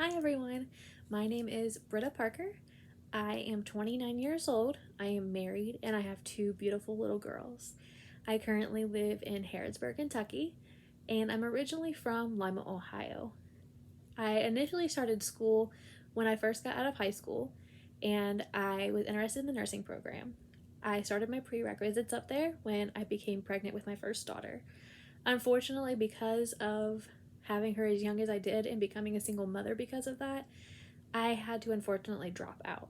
Hi everyone, my name is Britta Parker. I am 29 years old, I am married, and I have two beautiful little girls. I currently live in Harrodsburg, Kentucky, and I'm originally from Lima, Ohio. I initially started school when I first got out of high school, and I was interested in the nursing program. I started my prerequisites up there when I became pregnant with my first daughter. Unfortunately, because of having her as young as I did and becoming a single mother because of that, I had to unfortunately drop out.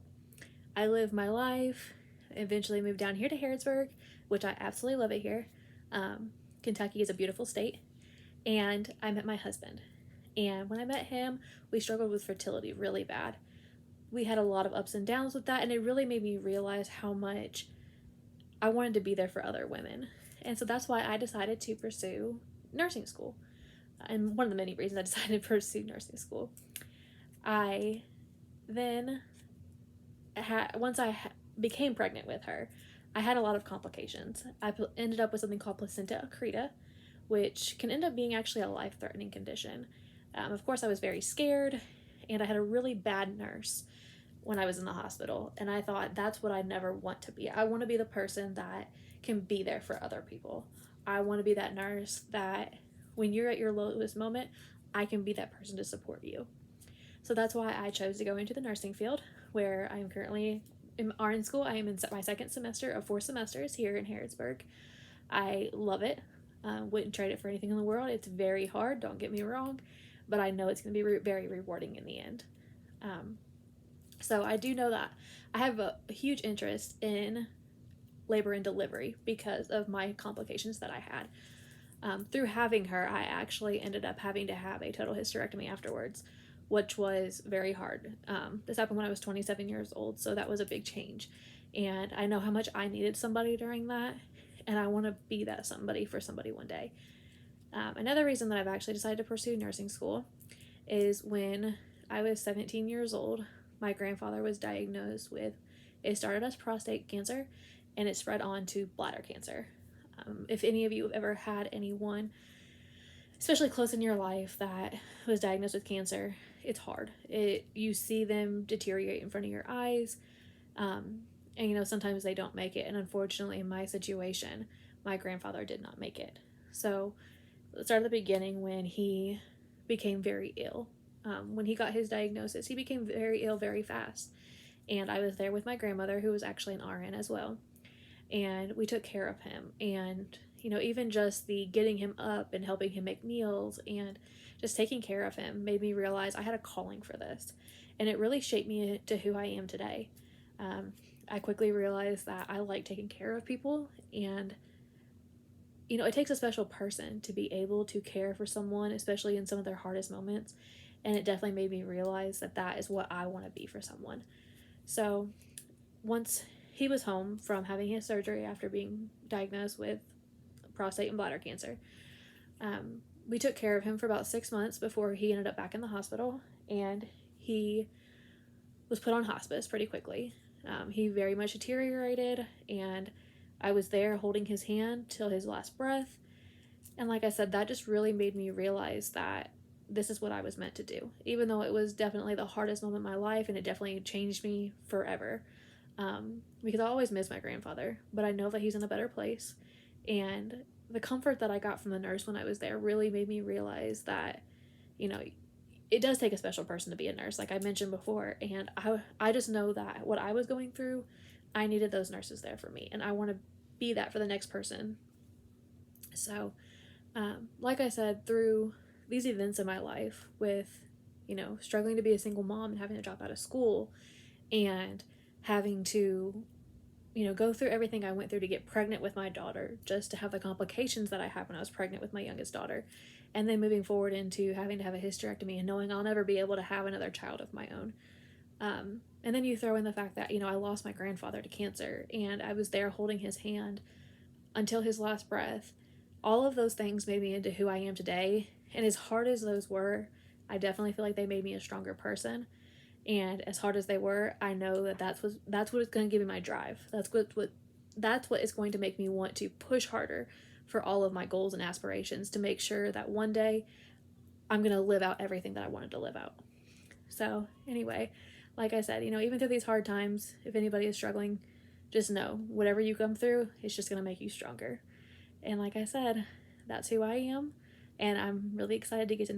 I lived my life, eventually moved down here to Harrodsburg, which I absolutely love it here. Kentucky is a beautiful state, and I met my husband. And when I met him, we struggled with fertility really bad. We had a lot of ups and downs with that, and it really made me realize how much I wanted to be there for other women. And so that's why I decided to pursue nursing school. And one of the many reasons I decided to pursue nursing school. I then once I became pregnant with her, I had a lot of complications. I ended up with something called placenta accreta, which can end up being actually a life-threatening condition. Of course, I was very scared, and I had a really bad nurse when I was in the hospital, and I thought that's what I never want to be. I want to be the person that can be there for other people. I want to be that nurse that when you're at your lowest moment, I can be that person to support you. So that's why I chose to go into the nursing field, where I am currently in RN school. I am in my second semester of 4 semesters here in Harrodsburg. I love it. Wouldn't trade it for anything in the world. It's very hard, don't get me wrong, but I know it's going to be very rewarding in the end. Um, so I do know that I have a huge interest in labor and delivery because of my complications that I had. Through having her, I actually ended up having to have a total hysterectomy afterwards, which was very hard. This happened when I was 27 years old, so that was a big change. And I know how much I needed somebody during that, and I want to be that somebody for somebody one day. Another reason that I've actually decided to pursue nursing school is when I was 17 years old, my grandfather was diagnosed with, it started as prostate cancer and it spread on to bladder cancer. If any of you have ever had anyone, especially close in your life, that was diagnosed with cancer, it's hard. You see them deteriorate in front of your eyes, and sometimes they don't make it. And unfortunately, in my situation, my grandfather did not make it. So let's start at the beginning when he became very ill. When he got his diagnosis, he became very ill very fast. And I was there with my grandmother, who was actually an RN as well. And we took care of him. And, even just the getting him up and helping him make meals and just taking care of him made me realize I had a calling for this. And it really shaped me to who I am today. Um, I quickly realized that I like taking care of people, and it takes a special person to be able to care for someone, especially in some of their hardest moments. And it definitely made me realize that that is what I want to be for someone. So once he was home from having his surgery after being diagnosed with prostate and bladder cancer, we took care of him for about 6 months before he ended up back in the hospital. And he was put on hospice pretty quickly. He very much deteriorated, and I was there holding his hand till his last breath. And like I said, that just really made me realize that this is what I was meant to do, even though it was definitely the hardest moment in my life, and it definitely changed me forever. Because I always miss my grandfather, but I know that he's in a better place. And the comfort that I got from the nurse when I was there really made me realize that, you know, it does take a special person to be a nurse, like I mentioned before. And I just know that what I was going through, I needed those nurses there for me, and I want to be that for the next person. So, like I said, through these events in my life with, struggling to be a single mom and having to drop out of school and having to, go through everything I went through to get pregnant with my daughter, just to have the complications that I had when I was pregnant with my youngest daughter, and then moving forward into having to have a hysterectomy and knowing I'll never be able to have another child of my own. And then you throw in the fact that, I lost my grandfather to cancer, and I was there holding his hand until his last breath. All of those things made me into who I am today. And as hard as those were, I definitely feel like they made me a stronger person. And as hard as they were, I know that that's what is going to give me my drive. That's what is going to make me want to push harder for all of my goals and aspirations, to make sure that one day I'm going to live out everything that I wanted to live out. So anyway, like I said, even through these hard times, if anybody is struggling, just know whatever you come through, it's just going to make you stronger. And like I said, that's who I am. And I'm really excited to get to know